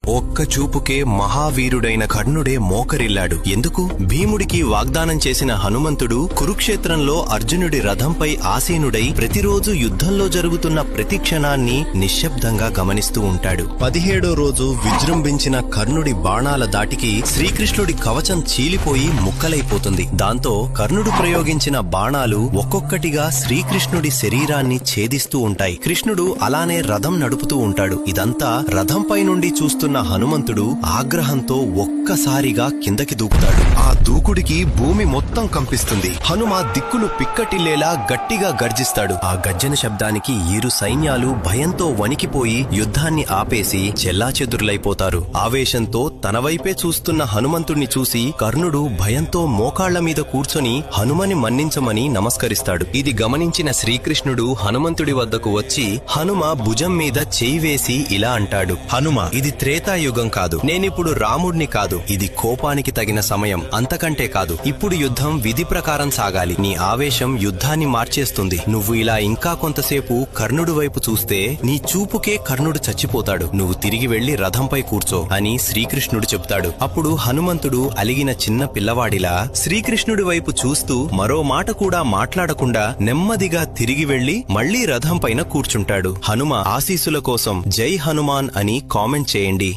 ఒక్క చూపుకే మహావీరుడైన కర్ణుడే మోకరిల్లాడు. ఎందుకు? భీముడికి వాగ్దానం చేసిన హనుమంతుడు కురుక్షేత్రంలో అర్జునుడి రథంపై ఆసీనుడై ప్రతిరోజు యుద్ధంలో జరుగుతున్న ప్రతి క్షణాన్ని నిశ్శబ్దంగా గమనిస్తూ ఉంటాడు. 17వ రోజు విజృంభించిన కర్ణుడి బాణాల దాటికి శ్రీకృష్ణుడి కవచం చీలిపోయి ముక్కలైపోతుంది. దాంతో కర్ణుడు ప్రయోగించిన బాణాలు ఒక్కొక్కటిగా శ్రీకృష్ణుడి శరీరాన్ని ఛేదిస్తూ ఉంటాయి. కృష్ణుడు అలానే రథం నడుపుతూ ఉంటాడు. ఇదంతా రథంపై నుండి చూస్తున్న హనుమంతుడు ఆగ్రహంతో ఒక్కసారిగా కిందకి దూకుతాడు. ఆ దూకుడికి భూమి మొత్తం కంపిస్తుంది. హనుమ దిక్కులు పిక్కటిల్లేలా గట్టిగా గర్జిస్తాడు. ఆ గర్జన శబ్దానికి ఇరు సైన్యాలు భయంతో వణికిపోయి యుద్ధాన్ని ఆపేసి చెల్లాచెదురులైపోతారు. ఆవేశంతో తన వైపే చూస్తున్న హనుమంతుణ్ణి చూసి కర్ణుడు భయంతో మోకాళ్ల మీద కూర్చొని హనుమని మన్నించమని నమస్కరిస్తాడు. ఇది గమనించిన శ్రీకృష్ణుడు హనుమంతుడి వద్దకు వచ్చి హనుమ భుజం మీద చేయి వేసి ఇలా అంటాడు, హనుమ, ఇది త్రేతాయుగం కాదు. నేనిప్పుడు రాముడిని కాదు. ఇది కోపానికి తగిన సమయం. అంతకంటే కాదు. ఇప్పుడు యుద్ధం విధి ప్రకారం సాగాలి. నీ ఆవేశం యుద్ధాన్ని మార్చేస్తుంది. నువ్వు ఇలా ఇంకా కొంతసేపు కర్ణుడు వైపు చూస్తే నీ చూపుకే కర్ణుడు చచ్చిపోతాడు. నువ్వు తిరిగి వెళ్లి రథంపై కూర్చో అని శ్రీకృష్ణుడు చెప్తాడు. అప్పుడు హనుమంతుడు అలిగిన చిన్న పిల్లవాడిలా శ్రీకృష్ణుడి వైపు చూస్తూ మరో మాట కూడా మాట్లాడకుండా నెమ్మదిగా తిరిగి వెళ్లి మళ్లీ రథం పైన కూర్చుంటాడు. హనుమ ఆశీస్సుల కోసం జై హనుమాన్ అని కామెంట్ చేయండి.